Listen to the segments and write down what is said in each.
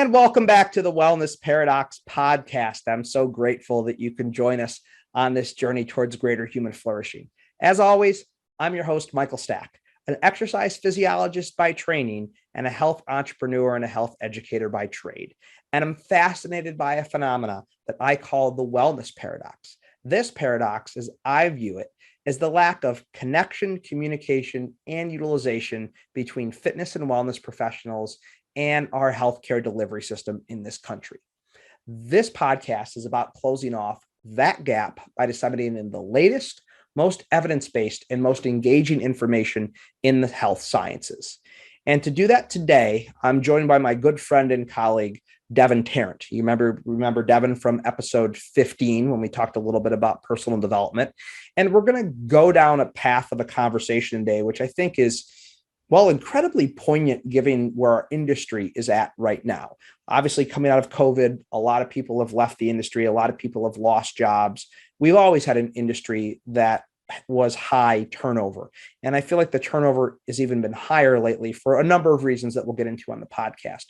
And welcome back to the Wellness Paradox podcast. I'm so grateful that you can join us on this journey towards greater human flourishing. As always, I'm your host, Michael Stack, an exercise physiologist by training and a health entrepreneur and a health educator by trade. And I'm fascinated by a phenomena that I call the wellness paradox. This paradox, as I view it, is the lack of connection, communication, and utilization between fitness and wellness professionals and our healthcare delivery system in this country. This podcast is about closing off that gap by disseminating the latest, most evidence-based, and most engaging information in the health sciences. And to do that today, I'm joined by my good friend and colleague, Devin Tarrant. You remember Devin from episode 15 when we talked a little bit about personal development. And we're going to go down a path of a conversation today, which I think is incredibly poignant given where our industry is at right now. Obviously, coming out of COVID, a lot of people have left the industry. A lot of people have lost jobs. We've always had an industry that was high turnover. And I feel like the turnover has even been higher lately for a number of reasons that we'll get into on the podcast.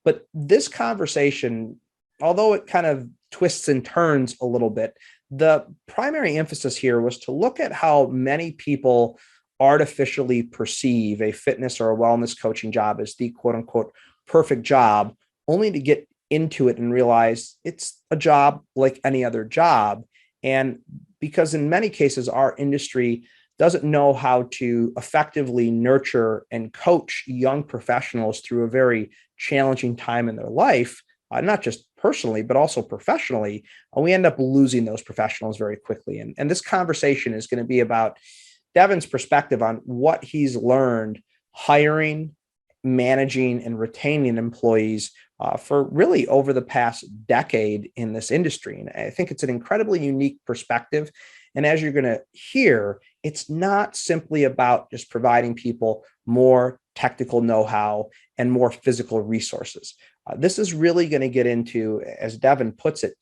But this conversation, although it kind of twists and turns a little bit, the primary emphasis here was to look at how many people artificially perceive a fitness or a wellness coaching job as the quote unquote perfect job, only to get into it and realize it's a job like any other job. And because in many cases, our industry doesn't know how to effectively nurture and coach young professionals through a very challenging time in their life, not just personally, but also professionally, we end up losing those professionals very quickly. And this conversation is going to be about Devin's perspective on what he's learned hiring, managing, and retaining employees for really over the past decade in this industry. And I think it's an incredibly unique perspective. And as you're going to hear, it's not simply about just providing people more technical know-how and more physical resources. This is really going to get into, as Devin puts it,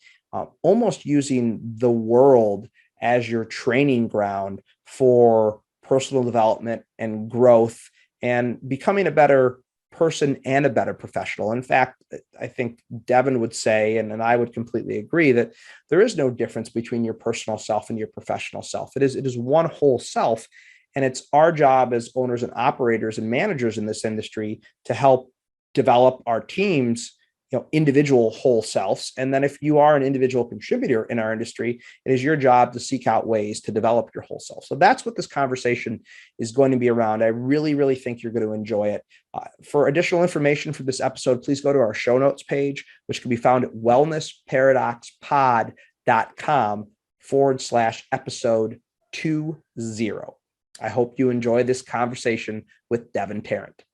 almost using the world as your training ground for personal development and growth and becoming a better person and a better professional. In fact, I think Devin would say, and I would completely agree, that there is no difference between your personal self and your professional self. It is one whole self. And it's our job as owners and operators and managers in this industry to help develop our teams, individual whole selves. And then if you are an individual contributor in our industry, it is your job to seek out ways to develop your whole self. So that's what this conversation is going to be around. I really, really think you're going to enjoy it. For additional information for this episode, please go to our show notes page, which can be found at wellnessparadoxpod.com/episode 20. I hope you enjoy this conversation with Devin Tarrant.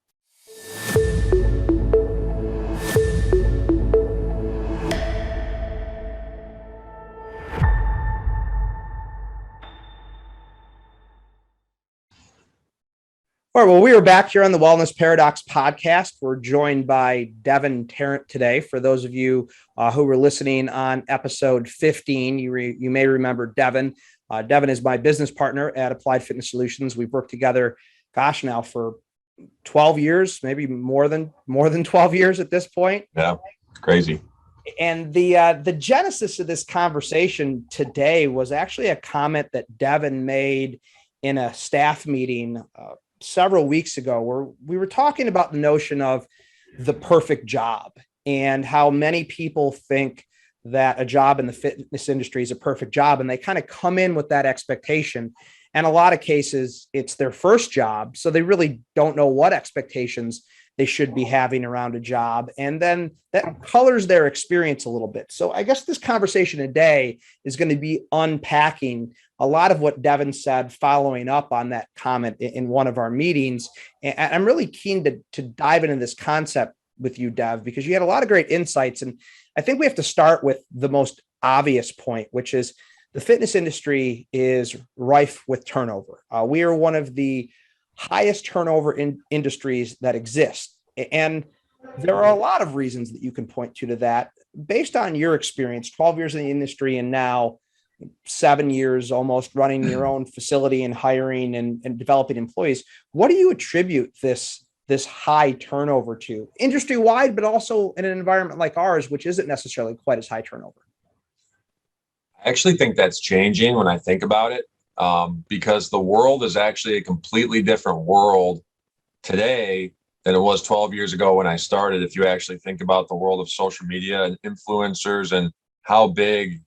All right, well, we are back here on the Wellness Paradox podcast. We're joined by Devin Tarrant today. For those of you who were listening on episode 15, you may remember Devin. Devin is my business partner at Applied Fitness Solutions. We've worked together, now for 12 years, maybe more than 12 years at this point. Yeah, it's crazy. And the genesis of this conversation today was actually a comment that Devin made in a staff meeting several weeks ago, where we were talking about the notion of the perfect job and how many people think that a job in the fitness industry is a perfect job. And they kind of come in with that expectation. And a lot of cases, it's their first job. So they really don't know what expectations they should be having around a job. And then that colors their experience a little bit. So I guess this conversation today is going to be unpacking a lot of what Devin said, following up on that comment in one of our meetings. And I'm really keen to dive into this concept with you, Dev, because you had a lot of great insights. And I think we have to start with the most obvious point, which is the fitness industry is rife with turnover. We are one of the highest turnover industries that exist. And there are a lot of reasons that you can point to that. Based on your experience, 12 years in the industry and now 7 years almost running your own facility and hiring and developing employees, what do you attribute this this high turnover to industry wide, but also in an environment like ours, which isn't necessarily quite as high turnover? I actually think that's changing when I think about it, because the world is actually a completely different world today than it was 12 years ago when I started. If you actually think about the world of social media and influencers and how big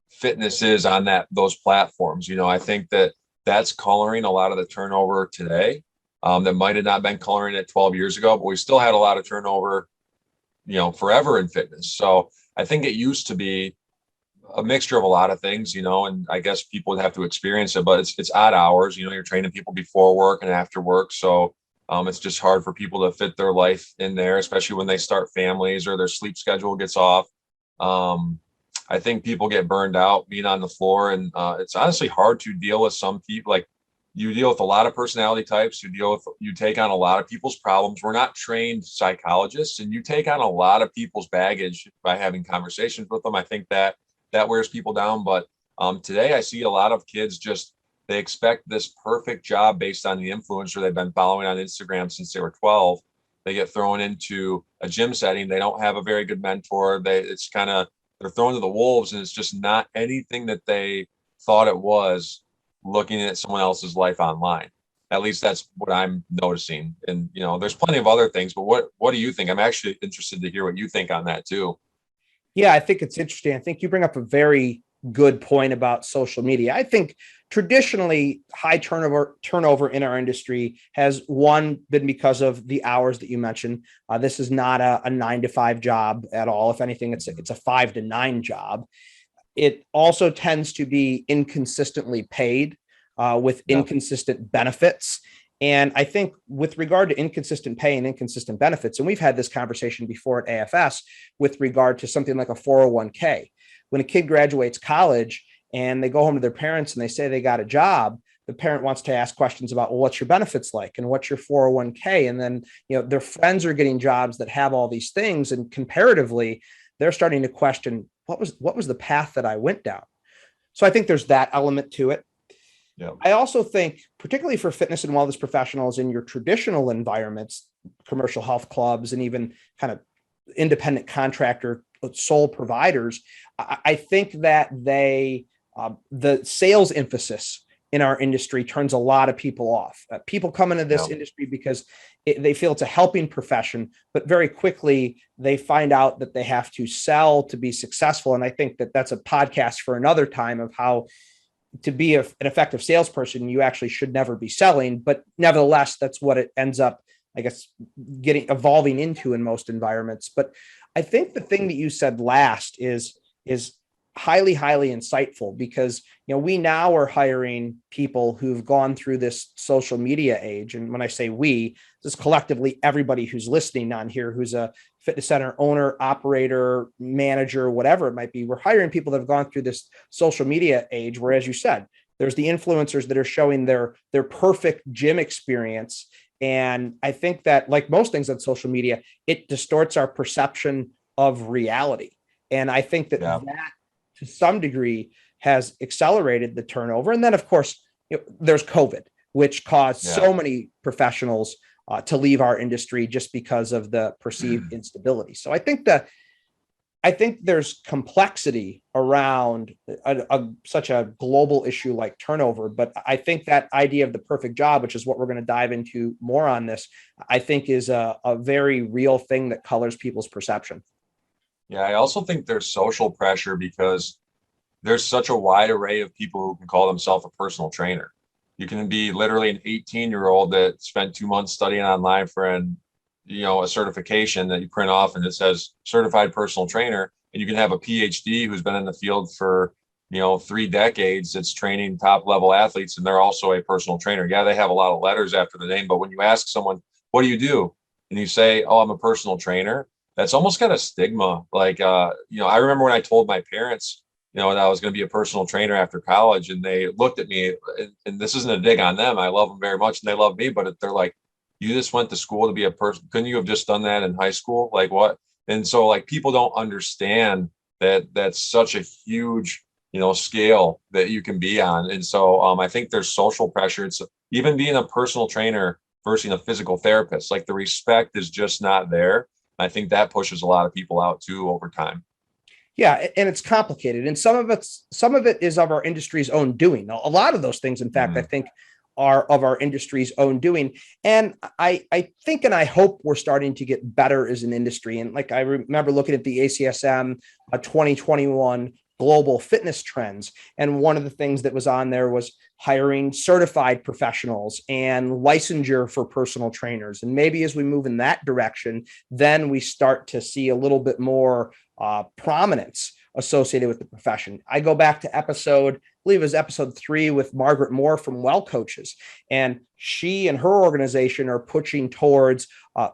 fitness is on those platforms, I think that's coloring a lot of the turnover today. That might have not been coloring it 12 years ago, but we still had a lot of turnover, forever in fitness. So I think it used to be a mixture of a lot of things, and I guess people would have to experience it, but it's odd hours, you're training people before work and after work. So it's just hard for people to fit their life in there, especially when they start families or their sleep schedule gets off. I think people get burned out being on the floor, and it's honestly hard to deal with some people. Like, you deal with a lot of personality types, you take on a lot of people's problems. We're not trained psychologists, and you take on a lot of people's baggage by having conversations with them. I think that wears people down. But today I see a lot of kids they expect this perfect job based on the influencer they've been following on Instagram since they were 12. They get thrown into a gym setting. They don't have a very good mentor. They're thrown to the wolves, and it's just not anything that they thought it was, looking at someone else's life online. At least that's what I'm noticing. And, there's plenty of other things, but what do you think? I'm actually interested to hear what you think on that too. Yeah, I think it's interesting. I think you bring up a very good point about social media. I think traditionally high turnover in our industry has been because of the hours that you mentioned. This is not a 9 to 5 job at all. If anything, it's a 5 to 9 job. It also tends to be inconsistently paid, with inconsistent benefits. And I think with regard to inconsistent pay and inconsistent benefits, and we've had this conversation before at AFS with regard to something like a 401k. When a kid graduates college and they go home to their parents and they say they got a job, the parent wants to ask questions about, well, what's your benefits like? And what's your 401k? And then, their friends are getting jobs that have all these things. And comparatively, they're starting to question, what was the path that I went down? So I think there's that element to it. Yeah. I also think, particularly for fitness and wellness professionals in your traditional environments, commercial health clubs, and even kind of independent contractor sole providers, I think that the sales emphasis in our industry turns a lot of people off. People come into this industry because they feel it's a helping profession, but very quickly they find out that they have to sell to be successful. And I think that that's a podcast for another time, of how to be an effective salesperson, you actually should never be selling. But nevertheless, that's what it ends up, I guess, evolving into in most environments. But I think the thing that you said last is highly, highly insightful, because, we now are hiring people who've gone through this social media age. And when I say we, this is collectively everybody who's listening on here, who's a fitness center owner, operator, manager, whatever it might be. We're hiring people that have gone through this social media age, where, as you said, there's the influencers that are showing their perfect gym experience. And I think that, like most things on social media, it distorts our perception of reality. And I think that to some degree has accelerated the turnover. And then, of course, there's COVID, which caused so many professionals to leave our industry just because of the perceived instability. So I think there's complexity around such a global issue like turnover. But I think that idea of the perfect job, which is what we're going to dive into more on this, I think is a very real thing that colors people's perception. Yeah, I also think there's social pressure because there's such a wide array of people who can call themselves a personal trainer. You can be literally an 18-year-old that spent 2 months studying online for a certification that you print off and it says certified personal trainer. And you can have a PhD who's been in the field for, 3 decades. That's training top level athletes. And they're also a personal trainer. Yeah, they have a lot of letters after the name, but when you ask someone, what do you do? And you say, oh, I'm a personal trainer. That's almost got a stigma. Like, I remember when I told my parents, that I was going to be a personal trainer after college, and they looked at me, and this isn't a dig on them. I love them very much and they love me, but they're like, you just went to school to be a person. Couldn't you have just done that in high school? Like, what? And so, like, people don't understand that that's such a huge, scale that you can be on. And so I think there's social pressure. It's even being a personal trainer versus a physical therapist. Like the respect is just not there. I think that pushes a lot of people out too over time. Yeah, and it's complicated, and some of it is of our industry's own doing. A lot of those things, in fact, I think are of our industry's own doing. And I think and I hope we're starting to get better as an industry. And like I remember looking at the ACSM 2021 global fitness trends, and one of the things that was on there was hiring certified professionals and licensure for personal trainers. And maybe as we move in that direction, then we start to see a little bit more prominence associated with the profession. I go back to episode, I believe it was episode 3 with Margaret Moore from Well Coaches. And she and her organization are pushing towards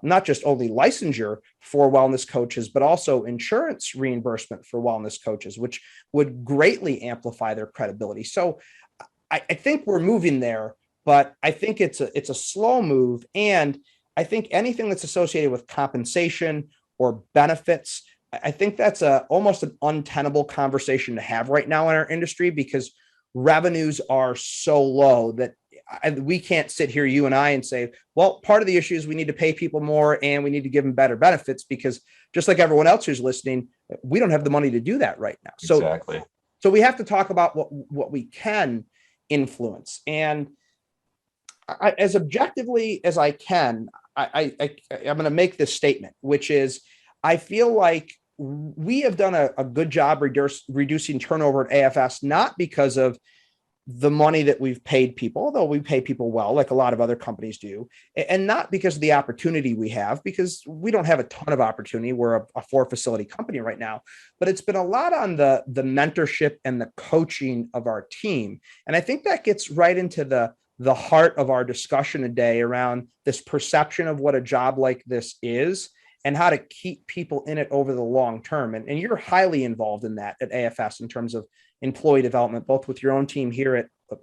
not just only licensure for wellness coaches, but also insurance reimbursement for wellness coaches, which would greatly amplify their credibility. So I think we're moving there, but I think it's a slow move. And I think anything that's associated with compensation or benefits, I think that's almost an untenable conversation to have right now in our industry, because revenues are so low that we can't sit here, you and I, and say, well, part of the issue is we need to pay people more and we need to give them better benefits, because just like everyone else who's listening, we don't have the money to do that right now. Exactly. So we have to talk about what we can influence. And as objectively as I can, I'm going to make this statement, which is I feel like we have done a good job reducing turnover at AFS, not because of the money that we've paid people, although we pay people well, like a lot of other companies do, and not because of the opportunity we have, because we don't have a ton of opportunity. We're a 4-facility company right now, but it's been a lot on the mentorship and the coaching of our team. And I think that gets right into the heart of our discussion today around this perception of what a job like this is and how to keep people in it over the long term. And you're highly involved in that at AFS in terms of employee development, both with your own team here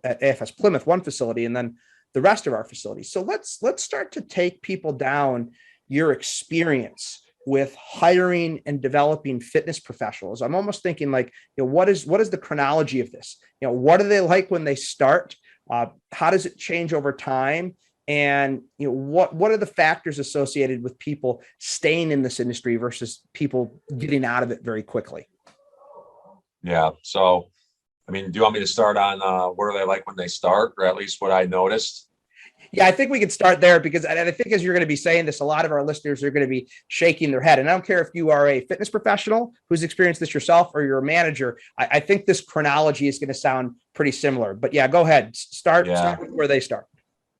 at AFS Plymouth, one facility, and then the rest of our facilities. So let's start to take people down your experience with hiring and developing fitness professionals. I'm almost thinking like, what is the chronology of this? What are they like when they start? How does it change over time? And what are the factors associated with people staying in this industry versus people getting out of it very quickly? Yeah. So, I mean, do you want me to start on what are they like when they start, or at least what I noticed? Yeah, I think we could start there, because I think as you're going to be saying this, a lot of our listeners are going to be shaking their head. And I don't care if you are a fitness professional who's experienced this yourself or you're a manager. I think this chronology is going to sound pretty similar. But yeah, go ahead. Start with where they start.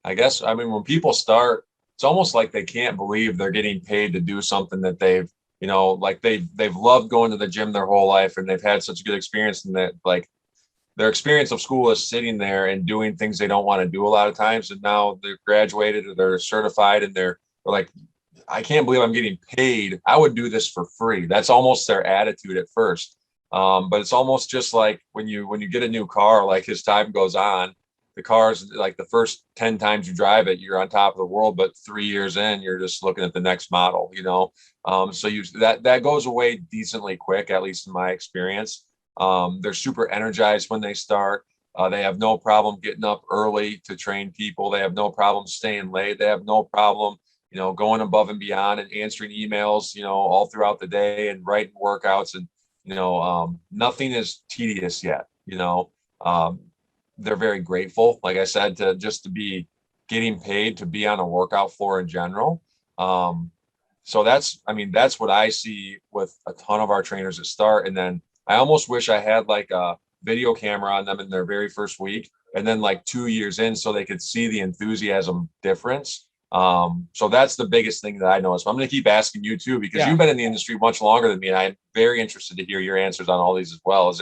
I guess, I mean, when people start, it's almost like they can't believe they're getting paid to do something that they've, like they've loved going to the gym their whole life, and they've had such a good experience, and that like their experience of school is sitting there and doing things they don't want to do a lot of times. And now they're graduated or they're certified, and they're like, I can't believe I'm getting paid. I would do this for free. That's almost their attitude at first. But it's almost just like when you get a new car, like as time goes on, the car's like the first 10 times you drive it, you're on top of the world, but 3 years in, you're just looking at the next model, so that goes away decently quick, at least in my experience. They're super energized when they start. They have no problem getting up early to train people. They have no problem staying late. They have no problem, going above and beyond and answering emails, all throughout the day and writing workouts. And, nothing is tedious yet, they're very grateful, like I said, to be getting paid to be on a workout floor in general. So that's what I see with a ton of our trainers that start. And then I almost wish I had like a video camera on them in their very first week, and then like 2 years in, so they could see the enthusiasm difference. So that's the biggest thing that I noticed. I'm going to keep asking you too, because you've been in the industry much longer than me, and I'm very interested to hear your answers on all these as well.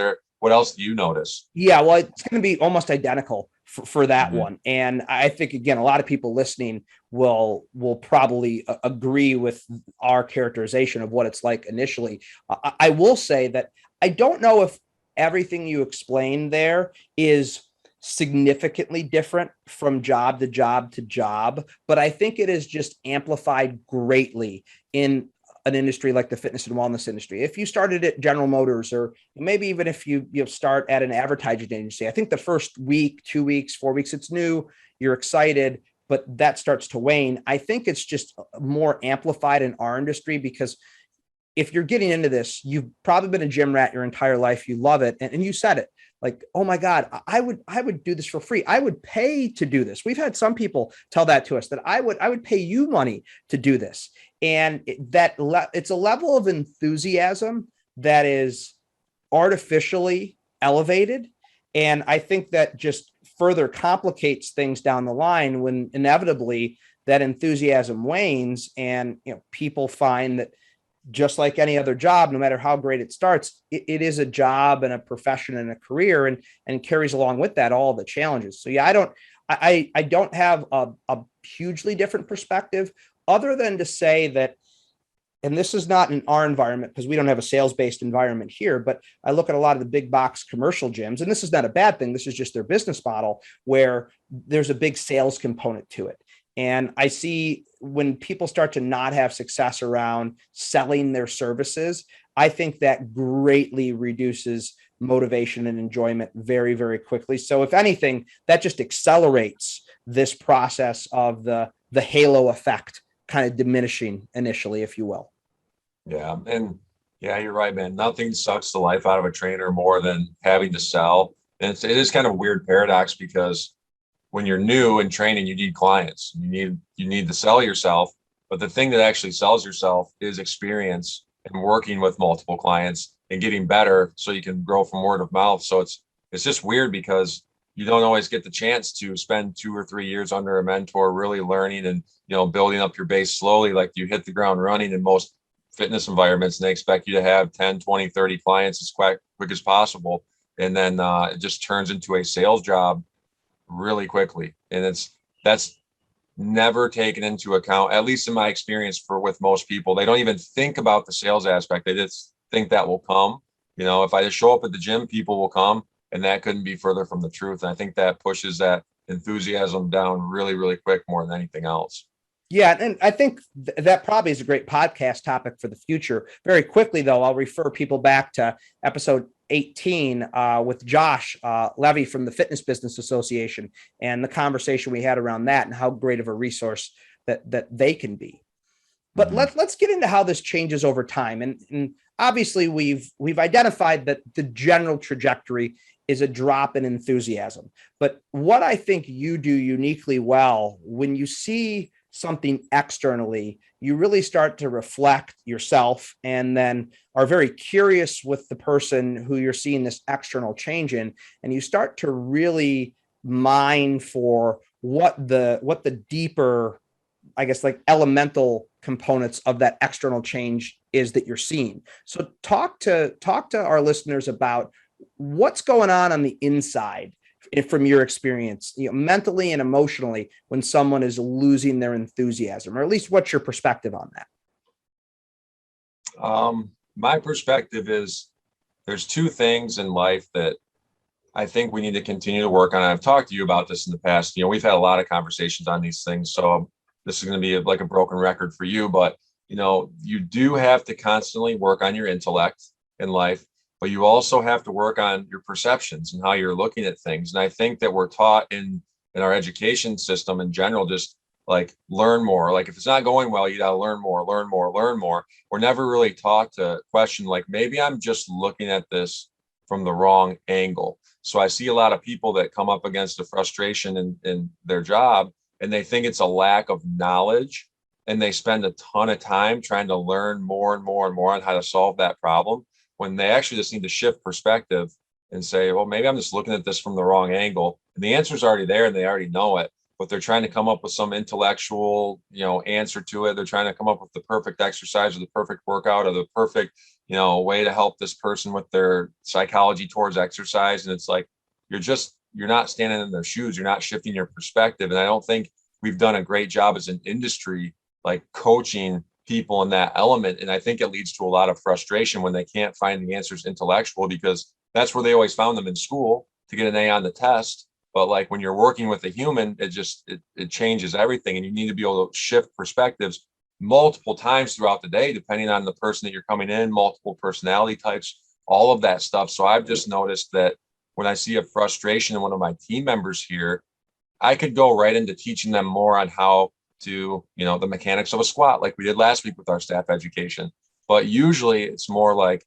What else do you notice? Yeah, well, it's going to be almost identical for that one. And I think, again, a lot of people listening will probably agree with our characterization of what it's like initially. I will say that I don't know if everything you explained there is significantly different from job to job to job, but I think it is just amplified greatly in an industry like the fitness and wellness industry. If you started at General Motors, or maybe even if you start at an advertising agency, I think the first week, 2 weeks, 4 weeks, it's new, you're excited, but that starts to wane. I think it's just more amplified in our industry because if you're getting into this, you've probably been a gym rat your entire life. You love it. And you said it like, oh my God, I would do this for free. I would pay to do this. We've had some people tell that to us that I would pay you money to do this. And it's a level of enthusiasm that is artificially elevated. And I think that just further complicates things down the line when inevitably that enthusiasm wanes and people find that just like any other job, no matter how great it starts, it is a job and a profession and a career, and carries along with that all the challenges. So yeah, I don't have a hugely different perspective other than to say that, and this is not in our environment because we don't have a sales-based environment here, but I look at a lot of the big box commercial gyms, and this is not a bad thing. This is just their business model where there's a big sales component to it. And I see when people start to not have success around selling their services, I think that greatly reduces motivation and enjoyment very, very quickly. So if anything, that just accelerates this process of the halo effect kind of diminishing initially, if you will. Yeah. And yeah, you're right, man. Nothing sucks the life out of a trainer more than having to sell. And it is kind of a weird paradox because when you're new in training, you need clients. You need to sell yourself. But the thing that actually sells yourself is experience and working with multiple clients and getting better so you can grow from word of mouth. So it's just weird because you don't always get the chance to spend 2 or 3 years under a mentor, really learning and, building up your base slowly. Like you hit the ground running in most fitness environments and they expect you to have 10, 20, 30 clients as quick as possible. And then it just turns into a sales job really quickly. And that's never taken into account, at least in my experience with most people. They don't even think about the sales aspect. They just think that will come. If I just show up at the gym, people will come, and that couldn't be further from the truth. And I think that pushes that enthusiasm down really, really quick more than anything else. Yeah, and I think that probably is a great podcast topic for the future. Very quickly, though, I'll refer people back to episode 18 with Josh Levy from the Fitness Business Association and the conversation we had around that and how great of a resource that they can be. But let's get into how this changes over time. And obviously, we've identified that the general trajectory is a drop in enthusiasm. But what I think you do uniquely well when you see something externally, you really start to reflect yourself and then are very curious with the person who you're seeing this external change in. And you start to really mine for what the deeper, I guess, like elemental components of that external change is that you're seeing. So talk to our listeners about what's going on the inside from your experience, mentally and emotionally, when someone is losing their enthusiasm, or at least what's your perspective on that? My perspective is there's two things in life that I think we need to continue to work on. I've talked to you about this in the past. We've had a lot of conversations on these things. So this is going to be like a broken record for you, but you do have to constantly work on your intellect in life, but you also have to work on your perceptions and how you're looking at things. And I think that we're taught in our education system in general, just like learn more. Like if it's not going well, you got to learn more. We're never really taught to question, like maybe I'm just looking at this from the wrong angle. So I see a lot of people that come up against a frustration in their job and they think it's a lack of knowledge. And they spend a ton of time trying to learn more and more and more on how to solve that problem, when they actually just need to shift perspective and say, well, maybe I'm just looking at this from the wrong angle. And the answer is already there and they already know it, but they're trying to come up with some intellectual, answer to it. They're trying to come up with the perfect exercise or the perfect workout or the perfect, way to help this person with their psychology towards exercise. And it's like, you're not standing in their shoes. You're not shifting your perspective. And I don't think we've done a great job as an industry, like coaching people in that element. And I think it leads to a lot of frustration when they can't find the answers intellectual, because that's where they always found them in school to get an A on the test. But like when you're working with a human, it changes everything. And you need to be able to shift perspectives multiple times throughout the day, depending on the person that you're coming in, multiple personality types, all of that stuff. So I've just noticed that when I see a frustration in one of my team members here, I could go right into teaching them more on how to, the mechanics of a squat, like we did last week with our staff education. But usually it's more like,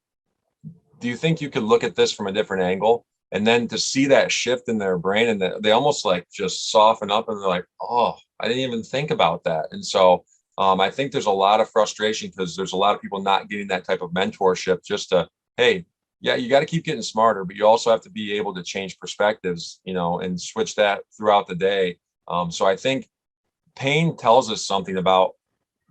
do you think you could look at this from a different angle? And then to see that shift in their brain, and they almost like just soften up and they're like, oh, I didn't even think about that. And so I think there's a lot of frustration because there's a lot of people not getting that type of mentorship just to, hey, yeah, you got to keep getting smarter, but you also have to be able to change perspectives, and switch that throughout the day. So I think pain tells us something about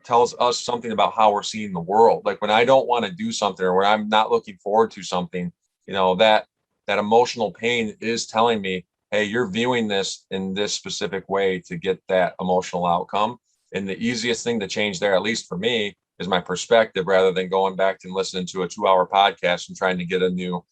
how we're seeing the world. Like when I don't want to do something or when I'm not looking forward to something, that emotional pain is telling me, hey, you're viewing this in this specific way to get that emotional outcome. And the easiest thing to change there, at least for me, is my perspective rather than going back and listening to a 2-hour podcast and trying to get a new,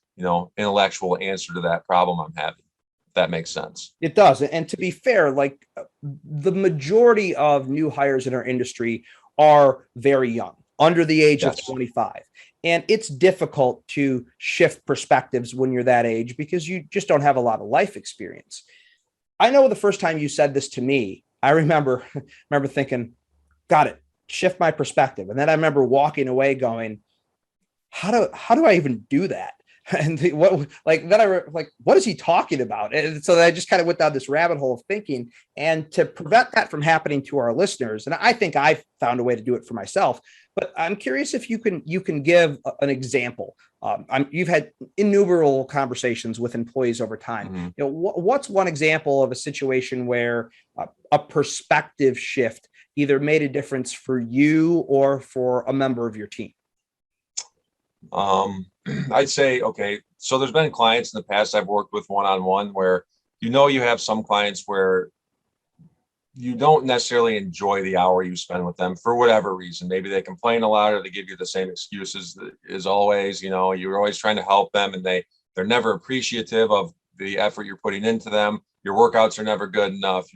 intellectual answer to that problem I'm having. If that makes sense. It does. And to be fair, like the majority of new hires in our industry are very young, under the age of 25. And it's difficult to shift perspectives when you're that age because you just don't have a lot of life experience. I know the first time you said this to me, I remember thinking, got it, shift my perspective. And then I remember walking away going, how do I even do that? And what is he talking about? And so I just kind of went down this rabbit hole of thinking. And to prevent that from happening to our listeners, and I think I found a way to do it for myself. But I'm curious if you can give an example. You've had innumerable conversations with employees over time. Mm-hmm. What's one example of a situation where a perspective shift either made a difference for you or for a member of your team? I'd say, okay, so there's been clients in the past I've worked with one-on-one where, you have some clients where you don't necessarily enjoy the hour you spend with them for whatever reason. Maybe they complain a lot or they give you the same excuses as always. You're always trying to help them and they're never appreciative of the effort you're putting into them. Your workouts are never good enough.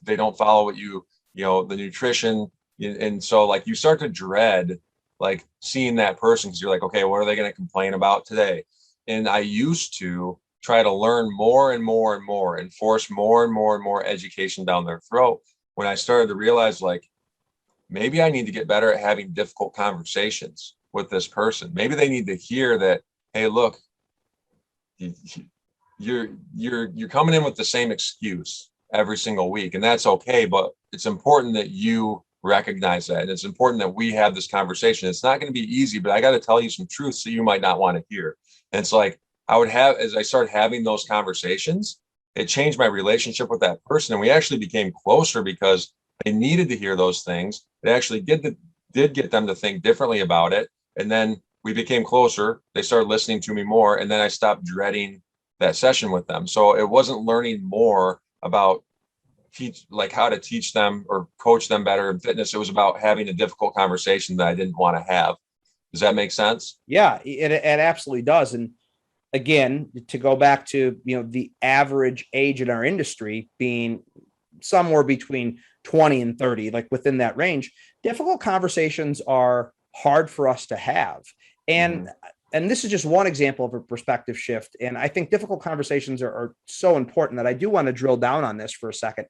They don't follow what the nutrition. And so like you start to dread like seeing that person because you're like, okay, what are they going to complain about today? And I used to try to learn more and more and more and force more and more and more education down their throat when I started to realize like, maybe I need to get better at having difficult conversations with this person. Maybe they need to hear that, hey, look, you're coming in with the same excuse every single week, and that's okay, but it's important that you recognize that. And it's important that we have this conversation. It's not going to be easy, but I got to tell you some truths that you might not want to hear. And it's like, as I started having those conversations, it changed my relationship with that person. And we actually became closer because I needed to hear those things. It actually did get them to think differently about it. And then we became closer. They started listening to me more. And then I stopped dreading that session with them. So it wasn't learning more about how to teach them or coach them better in fitness. It was about having a difficult conversation that I didn't want to have. Does that make sense? Yeah, it absolutely does. And again, to go back to, the average age in our industry being somewhere between 20 and 30, like within that range, difficult conversations are hard for us to have. And this is just one example of a perspective shift. And I think difficult conversations are so important that I do want to drill down on this for a second.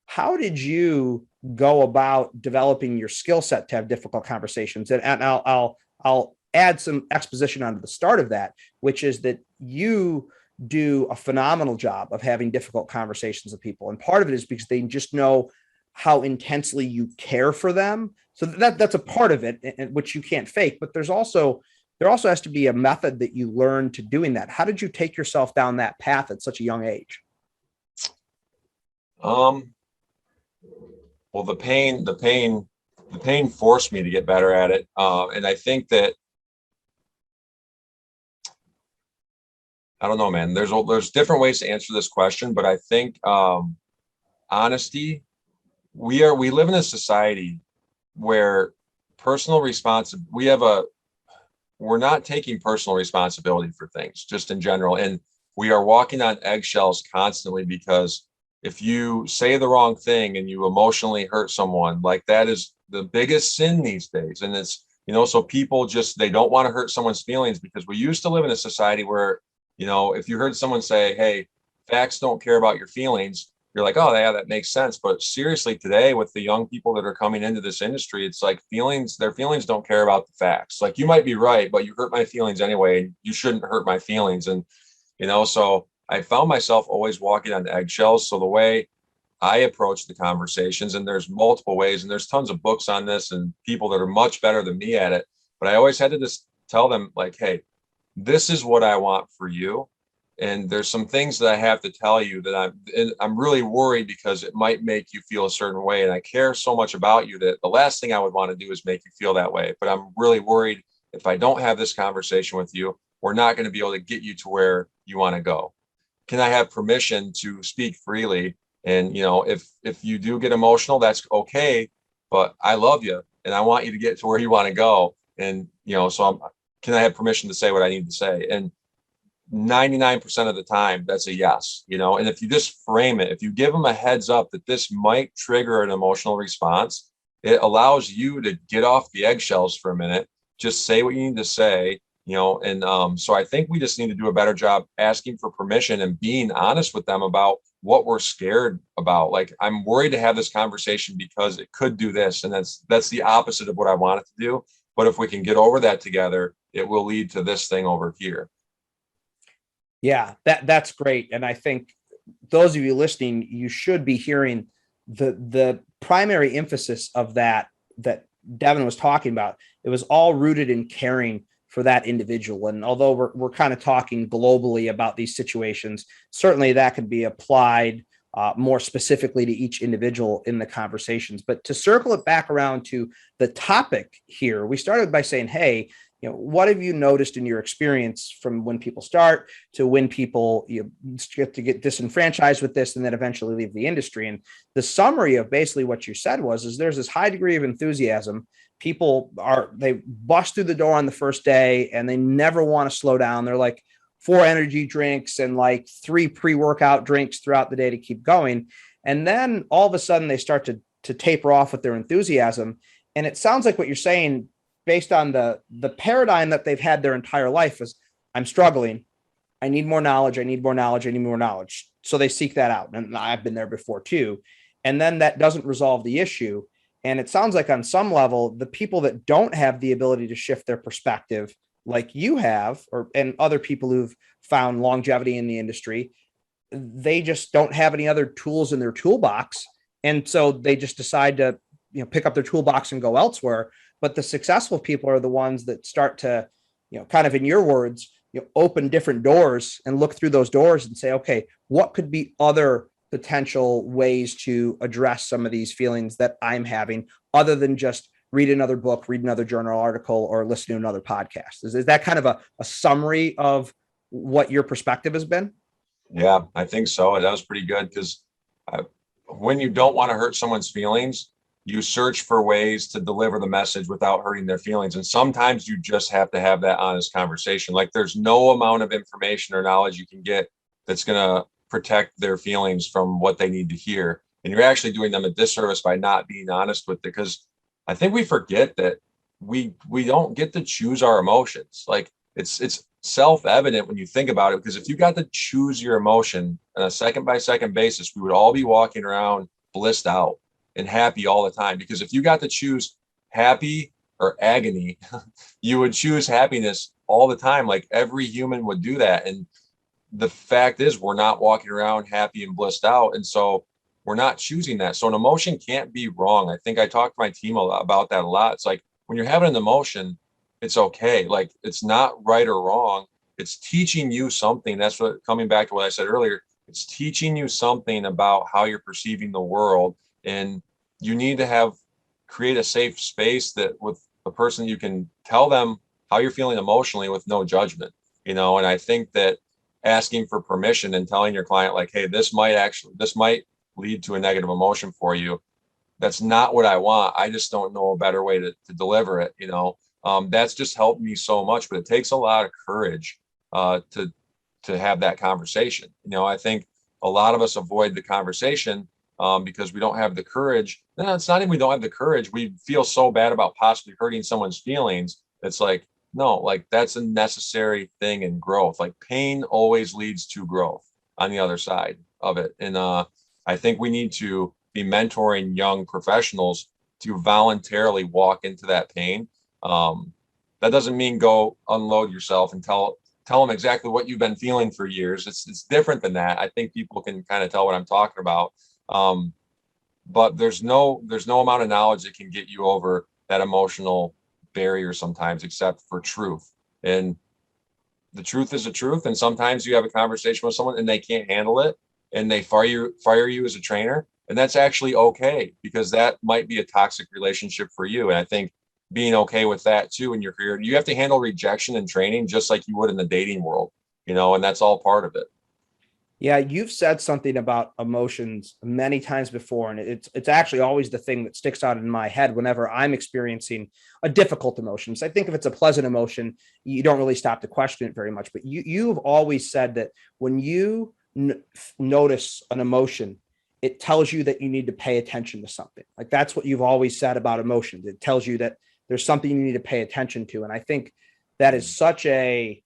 How did you go about developing your skill set to have difficult conversations? And I'll add some exposition onto the start of that, which is that you do a phenomenal job of having difficult conversations with people. And part of it is because they just know how intensely you care for them. So that's a part of it, which you can't fake, but there also has to be a method that you learn to doing that. How did you take yourself down that path at such a young age? Well, the pain forced me to get better at it. And I think that, I don't know, man, there's different ways to answer this question, but I think, honesty, we live in a society where we're not taking personal responsibility for things just in general. And we are walking on eggshells constantly because if you say the wrong thing and you emotionally hurt someone, like that is the biggest sin these days. And it's, so people they don't want to hurt someone's feelings because we used to live in a society where, if you heard someone say, hey, facts don't care about your feelings, you're like, oh yeah, that makes sense. But seriously, today with the young people that are coming into this industry, it's like their feelings don't care about the facts. Like, you might be right, but you hurt my feelings anyway. You shouldn't hurt my feelings. And, so I found myself always walking on eggshells. So the way I approach the conversations, and there's multiple ways, and there's tons of books on this and people that are much better than me at it. But I always had to just tell them, like, hey, this is what I want for you. And there's some things that I have to tell you that I'm really worried because it might make you feel a certain way. And I care so much about you that the last thing I would want to do is make you feel that way. But I'm really worried if I don't have this conversation with you, we're not going to be able to get you to where you want to go. Can I have permission to speak freely? And, if you do get emotional, that's okay. But I love you and I want you to get to where you want to go. And, can I have permission to say what I need to say? And 99% of the time, that's a yes, and if you just frame it, if you give them a heads up that this might trigger an emotional response, it allows you to get off the eggshells for a minute, just say what you need to say, and so I think we just need to do a better job asking for permission and being honest with them about what we're scared about. Like, I'm worried to have this conversation because it could do this. And that's the opposite of what I want it to do. But if we can get over that together, it will lead to this thing over here. Yeah, that's great. And I think those of you listening, you should be hearing the primary emphasis of that Devin was talking about. It was all rooted in caring for that individual. And although we're kind of talking globally about these situations, certainly that can be applied more specifically to each individual in the conversations. But to circle it back around to the topic here, we started by saying, hey, what have you noticed in your experience from when people start to when people get disenfranchised with this and then eventually leave the industry? And the summary of basically what you said is there's this high degree of enthusiasm. People they bust through the door on the first day and they never want to slow down. They're like 4 energy drinks and like 3 pre-workout drinks throughout the day to keep going. And then all of a sudden they start to taper off with their enthusiasm. And it sounds like what you're saying, based on the paradigm that they've had their entire life, is I'm struggling. I need more knowledge. I need more knowledge. I need more knowledge. So they seek that out. And I've been there before too. And then that doesn't resolve the issue. And it sounds like on some level, the people that don't have the ability to shift their perspective like you have, and other people who've found longevity in the industry, they just don't have any other tools in their toolbox. And so they just decide to, pick up their toolbox and go elsewhere. But the successful people are the ones that start to, kind of in your words, open different doors and look through those doors and say, okay, what could be other potential ways to address some of these feelings that I'm having, other than just read another book, read another journal article, or listen to another podcast? Is that kind of a summary of what your perspective has been? Yeah, I think so. That was pretty good, because when you don't want to hurt someone's feelings, you search for ways to deliver the message without hurting their feelings. And sometimes you just have to have that honest conversation. Like, there's no amount of information or knowledge you can get that's going to protect their feelings from what they need to hear. And you're actually doing them a disservice by not being honest with it, because I think we forget that we don't get to choose our emotions. Like, it's self-evident when you think about it, because if you got to choose your emotion on a second by second basis, we would all be walking around blissed out and happy all the time. Because if you got to choose happy or agony, you would choose happiness all the time. Like, every human would do that. And the fact is, we're not walking around happy and blissed out. And so we're not choosing that. So an emotion can't be wrong. I think I talked to my team about that a lot. It's like, when you're having an emotion, it's okay. Like, it's not right or wrong. It's teaching you something. That's what, coming back to what I said earlier, it's teaching you something about how you're perceiving the world. And you need to create a safe space that with a person, you can tell them how you're feeling emotionally with no judgment, and I think that asking for permission and telling your client, like, hey, this might lead to a negative emotion for you. That's not what I want. I just don't know a better way to deliver it. That's just helped me so much, but it takes a lot of courage to have that conversation. I think a lot of us avoid the conversation because we don't have the courage. No, it's not even we don't have the courage. We feel so bad about possibly hurting someone's feelings. It's like, no, like, that's a necessary thing in growth. Like, pain always leads to growth on the other side of it. And I I think we need to be mentoring young professionals to voluntarily walk into that pain. That doesn't mean go unload yourself and tell them exactly what you've been feeling for years. It's different than that. I think people can kind of tell what I'm talking about. But there's no amount of knowledge that can get you over that emotional barrier sometimes, except for truth. And the truth is the truth. And sometimes you have a conversation with someone and they can't handle it and they fire you as a trainer. And that's actually okay, because that might be a toxic relationship for you. And I think being okay with that too in your career, you have to handle rejection in training just like you would in the dating world, and that's all part of it. Yeah, you've said something about emotions many times before, and it's actually always the thing that sticks out in my head whenever I'm experiencing a difficult emotion. So I think if it's a pleasant emotion, you don't really stop to question it very much. But you've always said that when you notice an emotion, it tells you that you need to pay attention to something. Like that's what you've always said about emotions. It tells you that there's something you need to pay attention to, and I think that is such a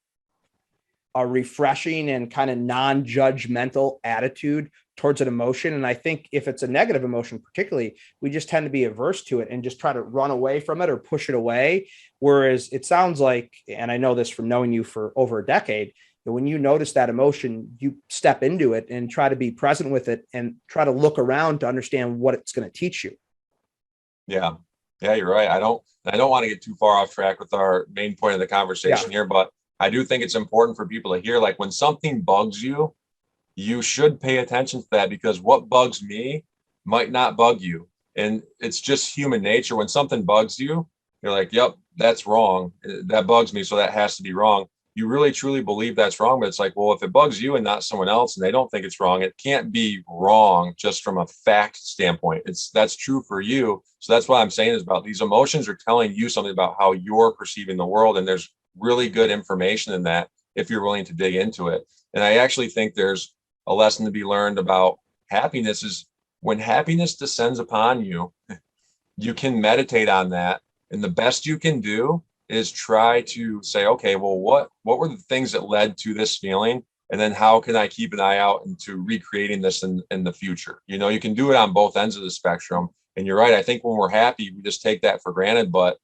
refreshing and kind of non-judgmental attitude towards an emotion. And I think if it's a negative emotion, particularly, we just tend to be averse to it and just try to run away from it or push it away. Whereas it sounds like, and I know this from knowing you for over a decade, that when you notice that emotion, you step into it and try to be present with it and try to look around to understand what it's going to teach you. Yeah. Yeah, you're right. I don't want to get too far off track with our main point of the conversation here, but I do think it's important for people to hear, like, when something bugs you, you should pay attention to that, because what bugs me might not bug you. And it's just human nature. When something bugs you, you're like, yep, that's wrong. That bugs me. So that has to be wrong. You really truly believe that's wrong. But it's like, well, if it bugs you and not someone else and they don't think it's wrong, it can't be wrong just from a fact standpoint. That's true for you. So that's what I'm saying is about these emotions are telling you something about how you're perceiving the world. And there's really good information in that if you're willing to dig into it. And I actually think there's a lesson to be learned about happiness is when happiness descends upon you, you can meditate on that. And the best you can do is try to say, okay, well, what were the things that led to this feeling? And then how can I keep an eye out into recreating this in the future? You can do it on both ends of the spectrum. And you're right. I think when we're happy, we just take that for granted. But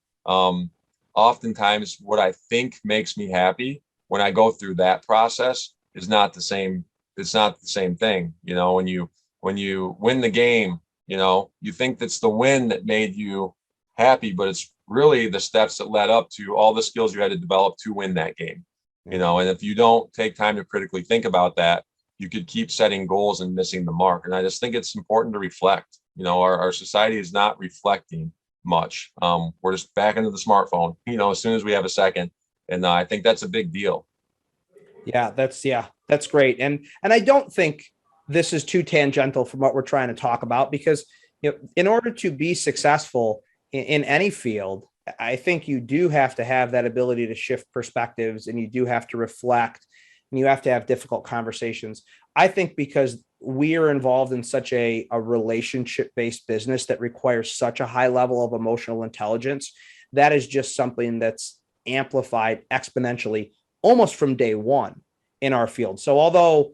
oftentimes what I think makes me happy when I go through that process is not the same. It's not the same thing. When you win the game, you think that's the win that made you happy, but it's really the steps that led up to all the skills you had to develop to win that game. And if you don't take time to critically think about that, you could keep setting goals and missing the mark. And I just think it's important to reflect. Our society is not reflecting much. We're just back into the smartphone, as soon as we have a second. And I think that's a big deal. Yeah, that's great. And I don't think this is too tangential from what we're trying to talk about, because in order to be successful in any field, I think you do have to have that ability to shift perspectives, and you do have to reflect, and you have to have difficult conversations. I think because we are involved in such a relationship-based business that requires such a high level of emotional intelligence, that is just something that's amplified exponentially almost from day one in our field. So although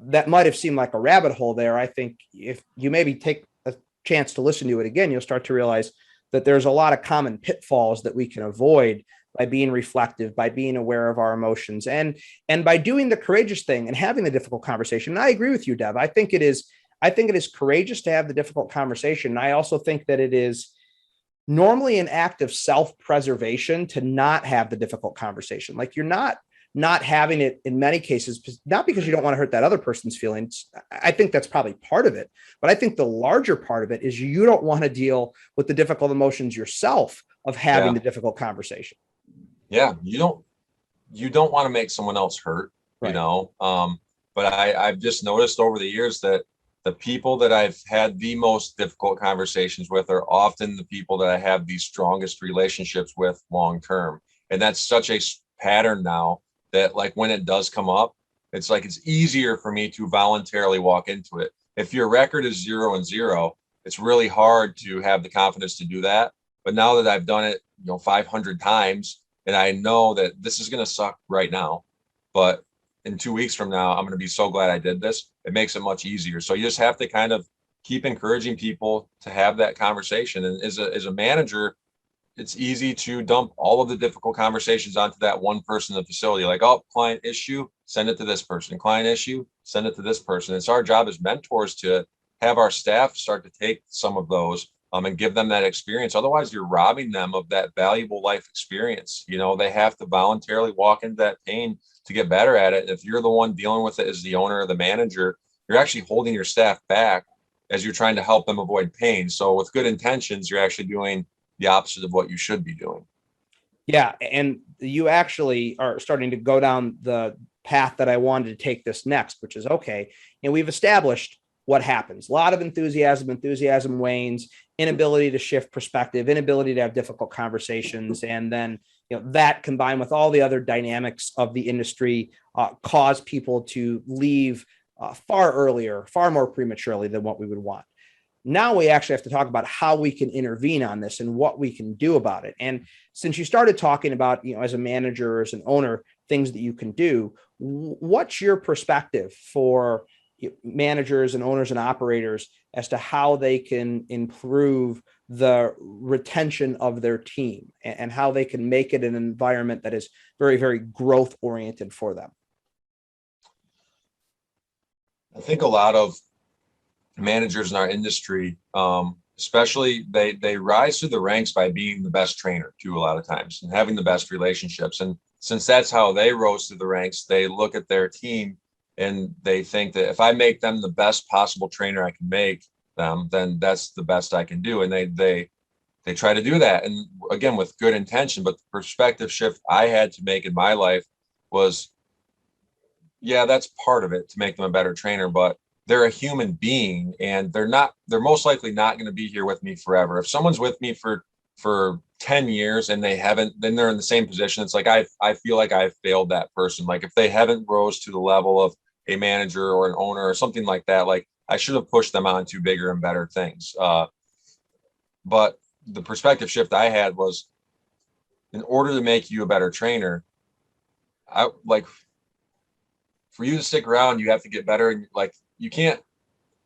that might have seemed like a rabbit hole there, I think if you maybe take a chance to listen to it again, you'll start to realize that there's a lot of common pitfalls that we can avoid by being reflective, by being aware of our emotions, and by doing the courageous thing and having the difficult conversation. And I agree with you, Dev. I think it is courageous to have the difficult conversation. And I also think that it is normally an act of self-preservation to not have the difficult conversation. Like you're not having it in many cases, not because you don't want to hurt that other person's feelings. I think that's probably part of it. But I think the larger part of it is you don't want to deal with the difficult emotions yourself of having the difficult conversation. Yeah. You don't want to make someone else hurt, right. But I've just noticed over the years that the people that I've had the most difficult conversations with are often the people that I have the strongest relationships with long term. And that's such a pattern now that, like, when it does come up, it's like it's easier for me to voluntarily walk into it. If your record is 0-0, it's really hard to have the confidence to do that. But now that I've done it, 500 times, and I know that this is going to suck right now, but in 2 weeks from now, I'm going to be so glad I did this. It makes it much easier. So you just have to kind of keep encouraging people to have that conversation. And as a manager, it's easy to dump all of the difficult conversations onto that one person in the facility. Like, oh, client issue, send it to this person. Client issue, send it to this person. It's our job as mentors to have our staff start to take some of those and give them that experience. Otherwise, you're robbing them of that valuable life experience. You know, they have to voluntarily walk into that pain to get better at it. If you're the one dealing with it as the owner or the manager, you're actually holding your staff back as you're trying to help them avoid pain. So with good intentions, you're actually doing the opposite of what you should be doing. Yeah. And you actually are starting to go down the path that I wanted to take this next, which is okay. And we've established what happens. A lot of enthusiasm wanes, inability to shift perspective, inability to have difficult conversations. And then, that combined with all the other dynamics of the industry cause people to leave far earlier, far more prematurely than what we would want. Now we actually have to talk about how we can intervene on this and what we can do about it. And since you started talking about, as a manager, as an owner, things that you can do, what's your perspective for managers and owners and operators as to how they can improve the retention of their team and how they can make it an environment that is very, very growth oriented for them? I think a lot of managers in our industry, especially they rise through the ranks by being the best trainer too, a lot of times, and having the best relationships. And since that's how they rose through the ranks, they look at their team and they think that if I make them the best possible trainer I can make them, then that's the best I can do. And they try to do that. And again, with good intention, but the perspective shift I had to make in my life was, yeah, that's part of it to make them a better trainer, but they're a human being and they're most likely not going to be here with me forever. If someone's with me for 10 years and they haven't, then they're in the same position. It's like, I feel like I've failed that person. Like if they haven't rose to the level of a manager or an owner or something like that, like I should have pushed them on to bigger and better things. But the perspective shift I had was, in order to make you a better trainer, I like, for you to stick around, you have to get better. And like, you can't,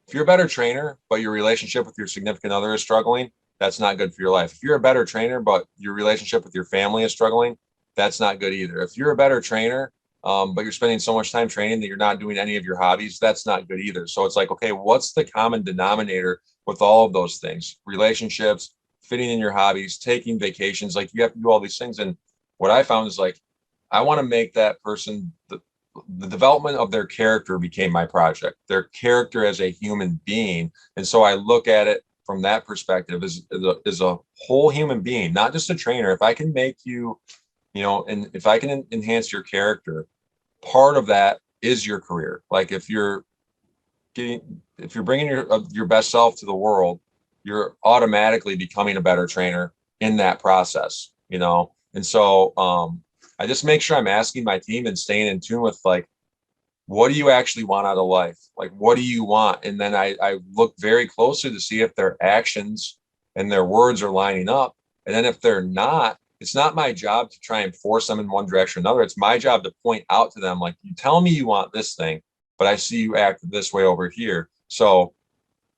if you're a better trainer, but your relationship with your significant other is struggling, that's not good for your life. If you're a better trainer, but your relationship with your family is struggling, that's not good either. If you're a better trainer, but you're spending so much time training that you're not doing any of your hobbies, that's not good either. So it's like, okay, what's the common denominator with all of those things? Relationships, fitting in your hobbies, taking vacations, like you have to do all these things. And what I found is like, I want to make that person the development of their character became my project, their character as a human being. And so I look at it from that perspective as a whole human being, not just a trainer. If I can make you, and if I can enhance your character, part of that is your career. Like if you're bringing your best self to the world, you're automatically becoming a better trainer in that process, And so, I just make sure I'm asking my team and staying in tune with like, what do you actually want out of life? Like, what do you want? And then I look very closely to see if their actions and their words are lining up. And then if they're not, it's not my job to try and force them in one direction or another. It's my job to point out to them, like, you tell me you want this thing, but I see you act this way over here. So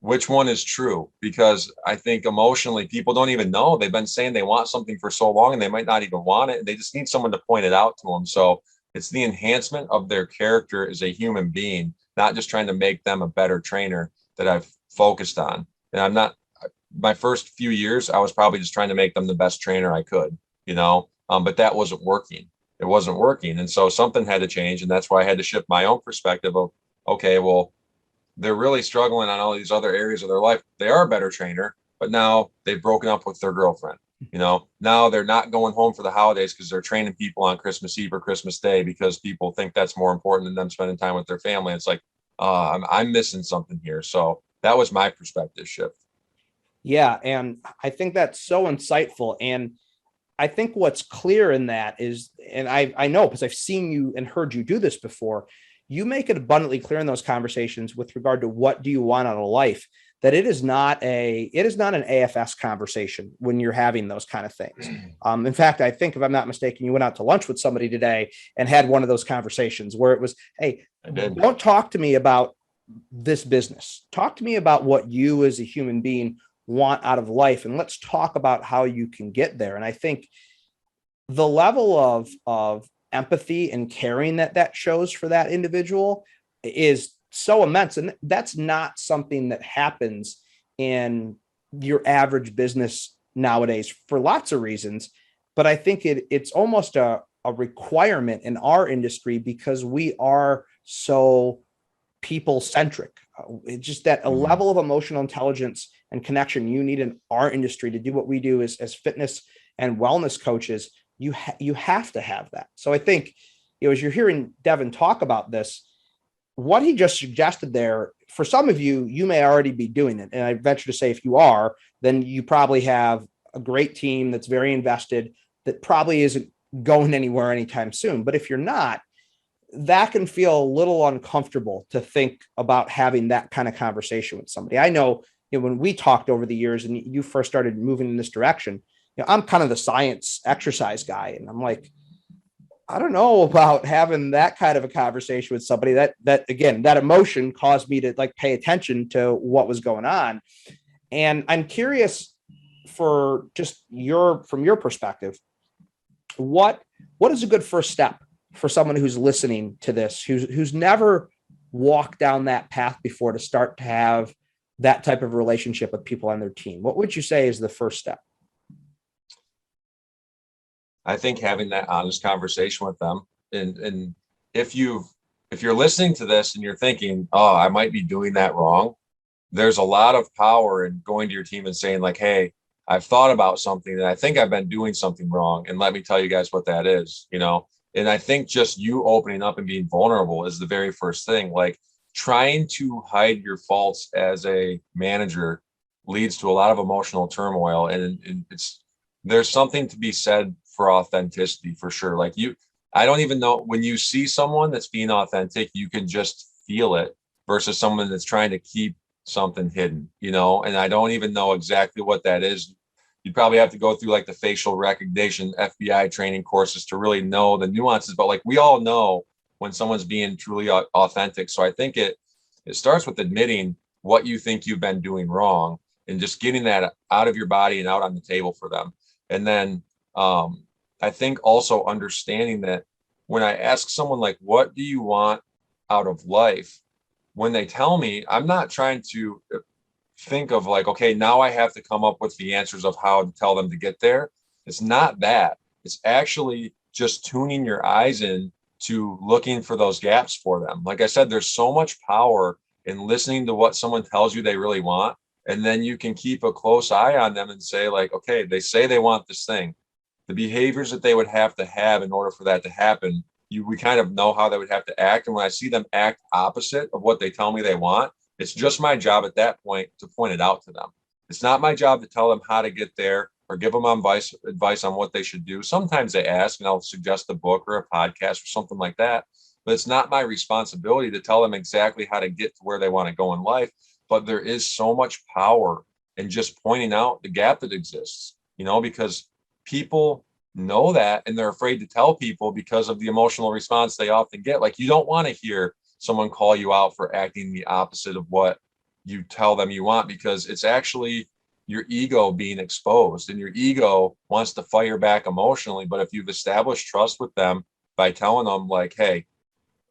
which one is true? Because I think emotionally people don't even know. They've been saying they want something for so long and they might not even want it. They just need someone to point it out to them. So it's the enhancement of their character as a human being, not just trying to make them a better trainer, that I've focused on. And I'm not, my first few years, I was probably just trying to make them the best trainer I could, but that wasn't working. It wasn't working. And so something had to change. And that's why I had to shift my own perspective of, okay, well, they're really struggling on all these other areas of their life. They are a better trainer, but now they've broken up with their girlfriend. Now they're not going home for the holidays because they're training people on Christmas Eve or Christmas Day because people think that's more important than them spending time with their family. It's like, I'm missing something here. So that was my perspective shift. Yeah. And I think that's so insightful. And I think what's clear in that is, and I know because I've seen you and heard you do this before, you make it abundantly clear in those conversations with regard to what do you want out of life, that it is not an AFS conversation when you're having those kind of things. In fact, I think, if I'm not mistaken, you went out to lunch with somebody today and had one of those conversations where it was, hey, don't talk to me about this business. Talk to me about what you as a human being want out of life, and let's talk about how you can get there. And I think the level of empathy and caring that shows for that individual is so immense. And that's not something that happens in your average business nowadays for lots of reasons. But I think it's almost a requirement in our industry because we are so people centric. It's just that a level of emotional intelligence and connection you need in our industry to do what we do as fitness and wellness coaches. You have to have that. So I think, as you're hearing Devin talk about this, what he just suggested there, for some of you, you may already be doing it. And I venture to say, if you are, then you probably have a great team that's very invested, that probably isn't going anywhere anytime soon. But if you're not, that can feel a little uncomfortable to think about having that kind of conversation with somebody. I know, when we talked over the years and you first started moving in this direction, I'm kind of the science exercise guy. And I'm like, I don't know about having that kind of a conversation with somebody. That again, that emotion caused me to pay attention to what was going on. And I'm curious, for just from your perspective, what is a good first step for someone who's listening to this, who's never walked down that path before, to start to have that type of relationship with people on their team? What would you say is the first step? I think having that honest conversation with them, and if you're listening to this and you're thinking, oh, I might be doing that wrong, there's a lot of power in going to your team and saying, like, hey, I've thought about something and I think I've been doing something wrong, and let me tell you guys what that is. And I think just you opening up and being vulnerable is the very first thing. Like, trying to hide your faults as a manager leads to a lot of emotional turmoil, and there's something to be said for authenticity, for sure. Like, I don't even know, when you see someone that's being authentic, you can just feel it, versus someone that's trying to keep something hidden, and I don't even know exactly what that is. You'd probably have to go through the facial recognition FBI training courses to really know the nuances, but we all know when someone's being truly authentic. So I think it starts with admitting what you think you've been doing wrong and just getting that out of your body and out on the table for them. And then I think also understanding that when I ask someone, what do you want out of life? When they tell me, I'm not trying to think of okay, now I have to come up with the answers of how to tell them to get there. It's not that. It's actually just tuning your eyes in to looking for those gaps for them. Like I said, there's so much power in listening to what someone tells you they really want. And then you can keep a close eye on them and say, okay, they say they want this thing. The behaviors that they would have to have in order for that to happen, we kind of know how they would have to act. And when I see them act opposite of what they tell me they want, it's just my job at that point to point it out to them. It's not my job to tell them how to get there or give them advice on what they should do. Sometimes they ask, and I'll suggest a book or a podcast or something like that. But it's not my responsibility to tell them exactly how to get to where they want to go in life. But there is so much power in just pointing out the gap that exists, because people know that, and they're afraid to tell people because of the emotional response they often get. You don't want to hear someone call you out for acting the opposite of what you tell them you want, because it's actually your ego being exposed, and your ego wants to fire back emotionally. But if you've established trust with them by telling them hey,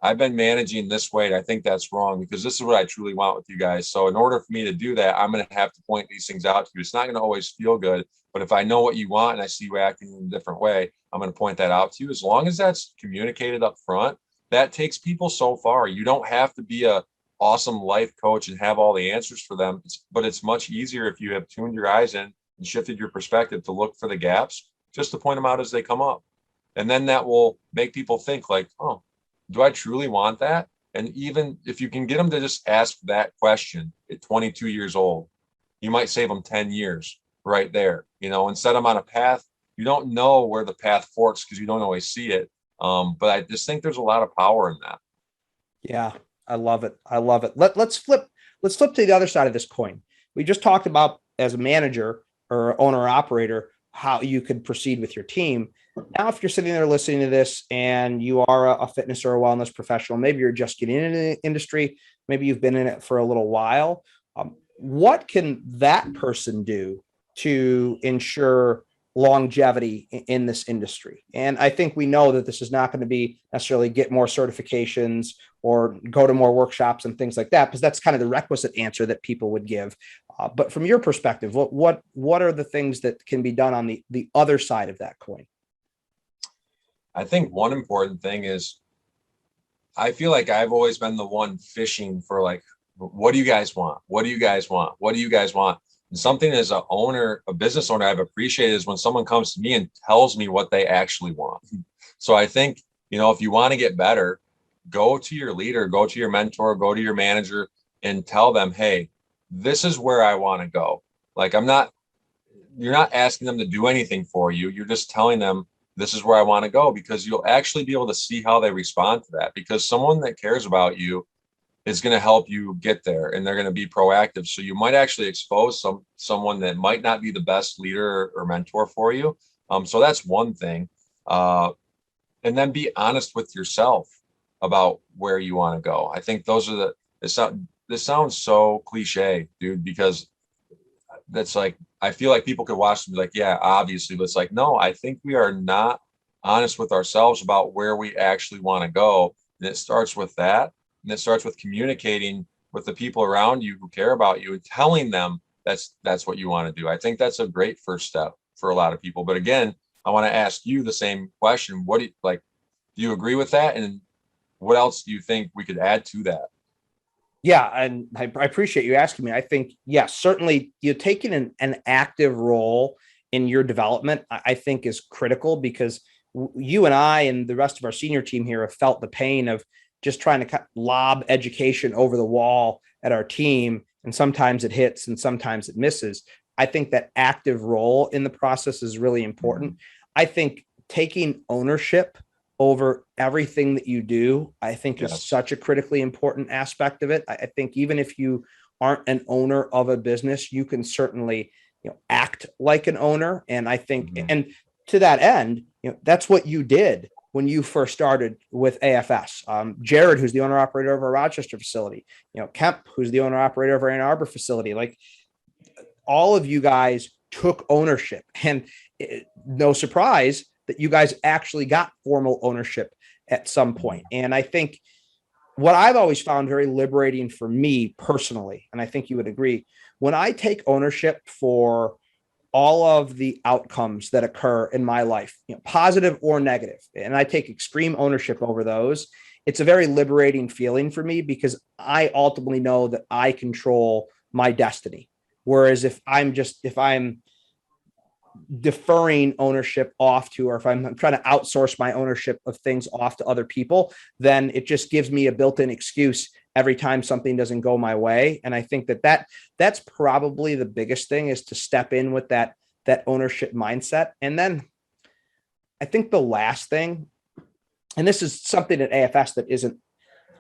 I've been managing this weight, I think that's wrong, because this is what I truly want with you guys. So in order for me to do that, I'm going to have to point these things out to you. It's not going to always feel good, but if I know what you want and I see you acting in a different way, I'm going to point that out to you. As long as that's communicated up front, that takes people so far. You don't have to be a awesome life coach and have all the answers for them, but it's much easier if you have tuned your eyes in and shifted your perspective to look for the gaps, just to point them out as they come up. And then that will make people think oh, do I truly want that? And even if you can get them to just ask that question at 22 years old, you might save them 10 years right there, and set them on a path. You don't know where the path forks because you don't always see it. But I just think there's a lot of power in that. Yeah, I love it. I love it. Let's flip to the other side of this coin. we just talked about as a manager or owner operator, how you could proceed with your team. Now, if you're sitting there listening to this and you are a fitness or a wellness professional, maybe you're just getting into the industry, maybe you've been in it for a little while. What can that person do to ensure longevity in this industry? And I think we know that this is not going to be necessarily get more certifications or go to more workshops and things like that, because that's kind of the requisite answer that people would give. But from your perspective, what are the things that can be done on the other side of that coin? I think one important thing is I feel like I've always been the one fishing for like, what do you guys want? What do you guys want? What do you guys want? And something as a owner, a business owner, I've appreciated is when someone comes to me and tells me what they actually want. So I think, if you want to get better, go to your leader, go to your mentor, go to your manager and tell them, hey, this is where I want to go. Like you're not asking them to do anything for you. You're just telling them, this is where I want to go, because you'll actually be able to see how they respond to that, because someone that cares about you is going to help you get there and they're going to be proactive. So you might actually expose someone that might not be the best leader or mentor for you. So that's one thing. And then be honest with yourself about where you want to go. I think those are this sounds so cliche, dude, because that's like, I feel like people could watch and be like, yeah, obviously, but it's like, no, I think we are not honest with ourselves about where we actually want to go. And it starts with that. And it starts with communicating with the people around you who care about you and telling them that's what you want to do. I think that's a great first step for a lot of people. But again, I want to ask you the same question. What do you like? Do you agree with that? And what else do you think we could add to that? Yeah, and I appreciate you asking me. I think, yes, certainly you're taking an active role in your development, I think is critical, because you and I and the rest of our senior team here have felt the pain of just trying to lob education over the wall at our team. And sometimes it hits and sometimes it misses. I think that active role in the process is really important. I think taking ownership over everything that you do, I think is such a critically important aspect of it. I think even if you aren't an owner of a business, you can certainly, act like an owner. And I think, and to that end, that's what you did when you first started with AFS. Jared, who's the owner operator of our Rochester facility, Kemp, who's the owner operator of our Ann Arbor facility, like all of you guys took ownership, and no surprise that you guys actually got formal ownership at some point. And I think what I've always found very liberating for me personally, and I think you would agree, when I take ownership for all of the outcomes that occur in my life, positive or negative, and I take extreme ownership over those, it's a very liberating feeling for me, because I ultimately know that I control my destiny. Whereas if I'm deferring ownership off to, or if I'm trying to outsource my ownership of things off to other people, then it just gives me a built-in excuse every time something doesn't go my way. And I think that's probably the biggest thing, is to step in with that ownership mindset. And then I think the last thing, and this is something at AFS that isn't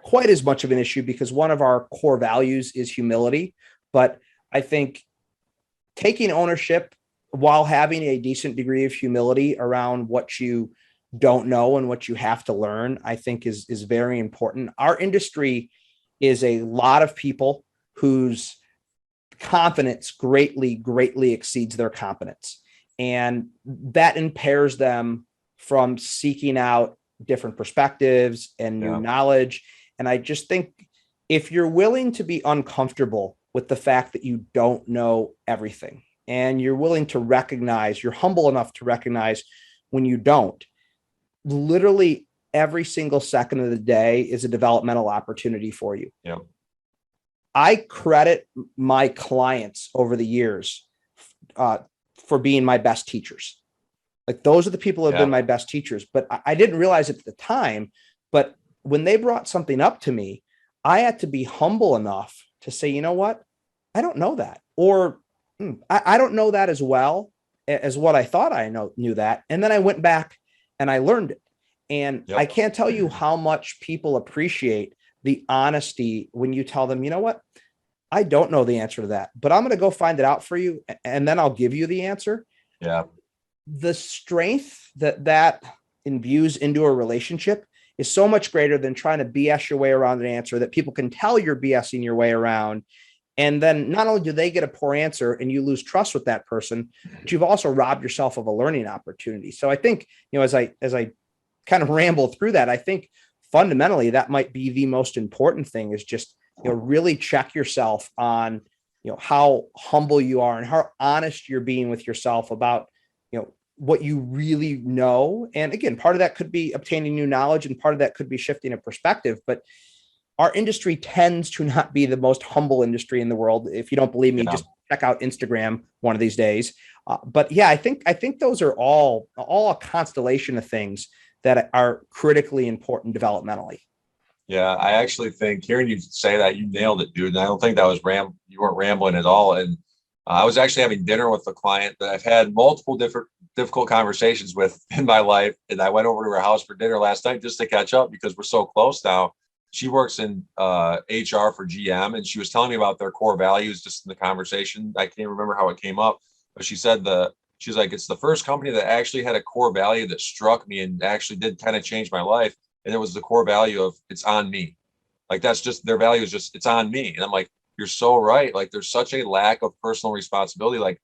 quite as much of an issue, because one of our core values is humility, but I think taking ownership while having a decent degree of humility around what you don't know and what you have to learn, I think is very important. Our industry is a lot of people whose confidence greatly exceeds their competence. And that impairs them from seeking out different perspectives and new knowledge. And I just think if you're willing to be uncomfortable with the fact that you don't know everything, and you're willing to recognize, you're humble enough to recognize when you don't, literally every single second of the day is a developmental opportunity for you. Yeah. I credit my clients over the years for being my best teachers. Like, those are the people who have been my best teachers, but I didn't realize it at the time. But when they brought something up to me, I had to be humble enough to say, you know what? I don't know that. Or I don't know that as well as what I thought I knew that. And then I went back and I learned it. And I can't tell you how much people appreciate the honesty when you tell them, you know what, I don't know the answer to that, but I'm going to go find it out for you, and then I'll give you the answer. Yeah. The strength that imbues into a relationship is so much greater than trying to BS your way around an answer that people can tell you're BSing your way around. And then not only do they get a poor answer and you lose trust with that person, but you've also robbed yourself of a learning opportunity. So I think, as I kind of ramble through that, I think fundamentally that might be the most important thing is just, really check yourself on, how humble you are and how honest you're being with yourself about, what you really know. And again, part of that could be obtaining new knowledge and part of that could be shifting a perspective, but our industry tends to not be the most humble industry in the world. If you don't believe me, Yeah. just check out Instagram one of these days. But yeah, I think those are all a constellation of things that are critically important developmentally. Yeah, I actually think hearing you say that, you nailed it, dude. And I don't think that was you weren't rambling at all. And I was actually having dinner with a client that I've had multiple different difficult conversations with in my life. And I went over to her house for dinner last night just to catch up because we're so close now. She works in HR for GM, and she was telling me about their core values just in the conversation. I can't remember how it came up, but she's like, it's the first company that actually had a core value that struck me and actually did kind of change my life. And it was the core value of it's on me. Like that's just their value is just it's on me. And I'm like, you're so right. Like there's such a lack of personal responsibility. Like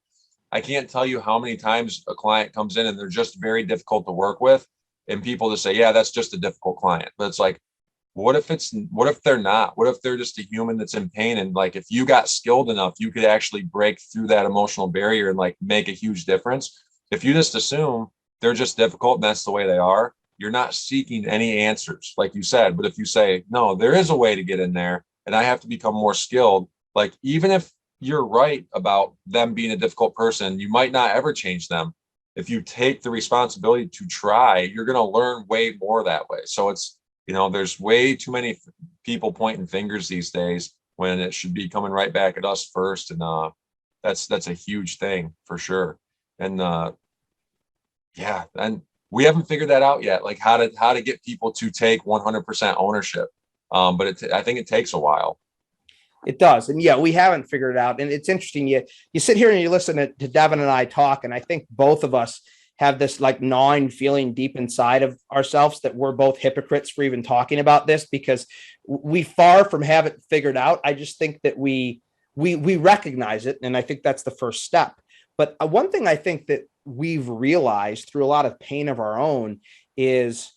I can't tell you how many times a client comes in and they're just very difficult to work with. And people just say, yeah, that's just a difficult client. But it's like, what if they're not? What if they're just a human that's in pain? And like if you got skilled enough, you could actually break through that emotional barrier and like make a huge difference. If you just assume they're just difficult and that's the way they are, you're not seeking any answers, like you said. But if you say, no, there is a way to get in there and I have to become more skilled, like even if you're right about them being a difficult person, you might not ever change them. If you take the responsibility to try, you're going to learn way more that way. So it's, there's way too many people pointing fingers these days when it should be coming right back at us first. And that's a huge thing for sure. And yeah, and we haven't figured that out yet, like how to get people to take 100% ownership. But I think it takes a while. It does. And yeah, we haven't figured it out. And it's interesting. You sit here and you listen to Devin and I talk, and I think both of us have this like gnawing feeling deep inside of ourselves that we're both hypocrites for even talking about this because we far from have it figured out. I just think that we recognize it. And I think that's the first step. But one thing I think that we've realized through a lot of pain of our own is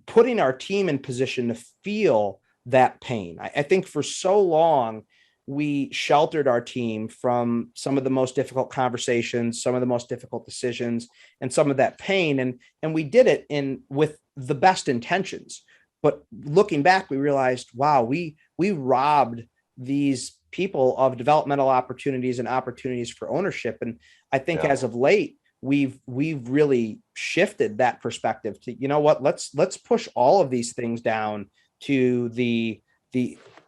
putting our team in position to feel that pain. I think for so long, we sheltered our team from some of the most difficult conversations, some of the most difficult decisions, and some of that pain. And we did it with the best intentions. But looking back, we realized, wow, we robbed these people of developmental opportunities and opportunities for ownership. And I think Yeah. as of late, we've really shifted that perspective to, what, let's push all of these things down to the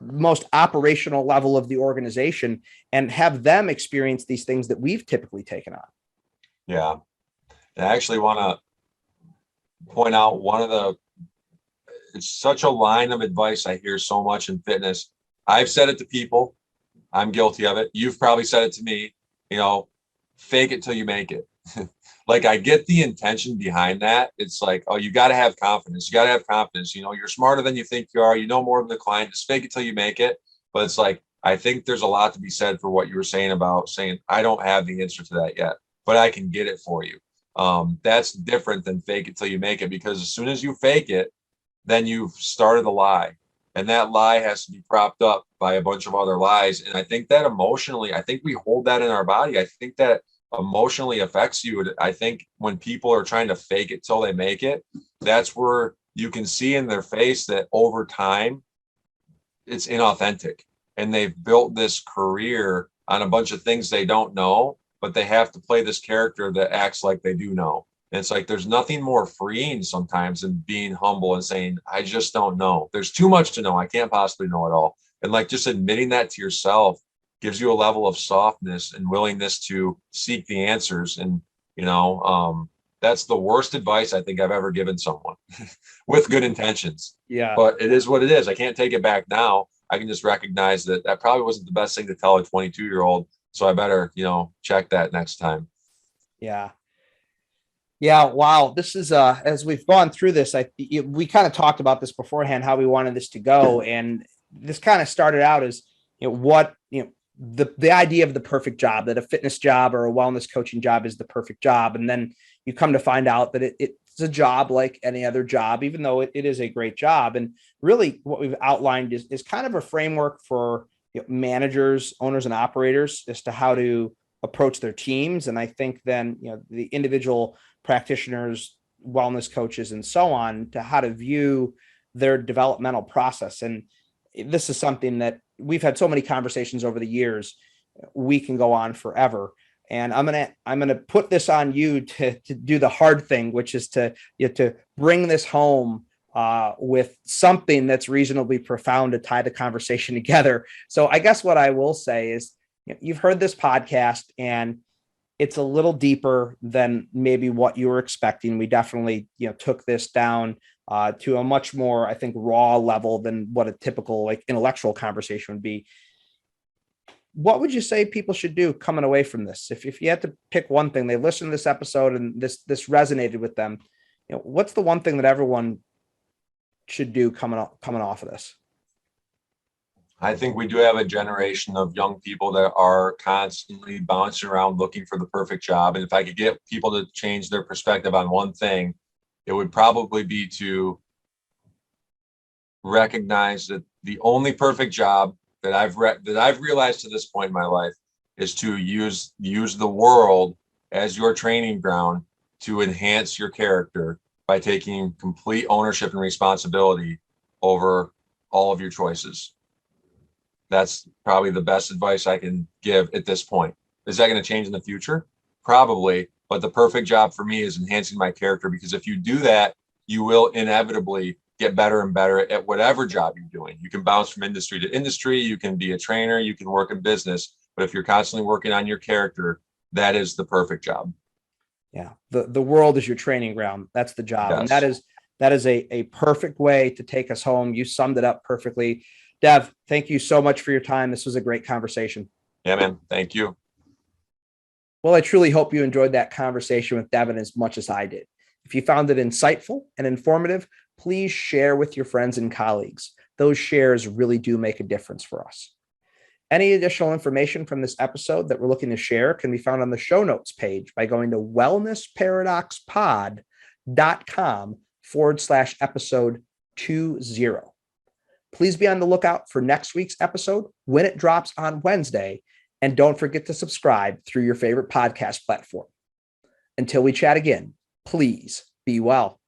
most operational level of the organization and have them experience these things that we've typically taken on. Yeah. And I actually want to point out it's such a line of advice I hear so much in fitness. I've said it to people. I'm guilty of it. You've probably said it to me, fake it till you make it. Like I get the intention behind that. It's like, oh, you got to have confidence. You got to have confidence. You're smarter than you think you are. You know more than the client. Just fake it till you make it. But it's like, I think there's a lot to be said for what you were saying about saying, I don't have the answer to that yet, but I can get it for you. That's different than fake it till you make it, because as soon as you fake it, then you've started a lie. And that lie has to be propped up by a bunch of other lies. And I think that emotionally, I think we hold that in our body. I think that emotionally affects you. I think when people are trying to fake it till they make it, that's where you can see in their face that over time it's inauthentic. And they've built this career on a bunch of things they don't know, but they have to play this character that acts like they do know. And it's like there's nothing more freeing sometimes than being humble and saying, I just don't know. There's too much to know. I can't possibly know it all. And like just admitting that to yourself gives you a level of softness and willingness to seek the answers. And, that's the worst advice I think I've ever given someone with good intentions. Yeah. But it is what it is. I can't take it back now. I can just recognize that that probably wasn't the best thing to tell a 22-year-old. So I better, check that next time. Yeah. Yeah. Wow. This is, as we've gone through this, we kind of talked about this beforehand, how we wanted this to go. And this kind of started out as, the idea of the perfect job, that a fitness job or a wellness coaching job is the perfect job. And then you come to find out that it's a job like any other job, even though it is a great job. And really what we've outlined is kind of a framework for managers, owners, and operators as to how to approach their teams. And I think then, the individual practitioners, wellness coaches, and so on, to how to view their developmental process. And this is something that we've had so many conversations over the years. We can go on forever. And I'm gonna put this on you to do the hard thing, which is to bring this home with something that's reasonably profound to tie the conversation together. So I guess what I will say is, you've heard this podcast and it's a little deeper than maybe what you were expecting. We definitely, took this down to a much more, I think, raw level than what a typical intellectual conversation would be. What would you say people should do coming away from this? If you had to pick one thing, they listened to this episode and this resonated with them, what's the one thing that everyone should do coming off of this? I think we do have a generation of young people that are constantly bouncing around looking for the perfect job. And if I could get people to change their perspective on one thing, it would probably be to recognize that the only perfect job that I've realized to this point in my life is to use the world as your training ground to enhance your character by taking complete ownership and responsibility over all of your choices. That's probably the best advice I can give at this point. Is that going to change in the future? Probably. But the perfect job for me is enhancing my character, because if you do that, you will inevitably get better and better at whatever job you're doing. You can bounce from industry to industry. You can be a trainer. You can work in business. But if you're constantly working on your character, that is the perfect job. Yeah. The world is your training ground. That's the job. Yes. And that is a perfect way to take us home. You summed it up perfectly. Dev, thank you so much for your time. This was a great conversation. Yeah, man. Thank you. Well, I truly hope you enjoyed that conversation with Devin as much as I did. If you found it insightful and informative, please share with your friends and colleagues. Those shares really do make a difference for us. Any additional information from this episode that we're looking to share can be found on the show notes page by going to wellnessparadoxpod.com/episode 20. Please be on the lookout for next week's episode when it drops on Wednesday. And don't forget to subscribe through your favorite podcast platform. Until we chat again, please be well.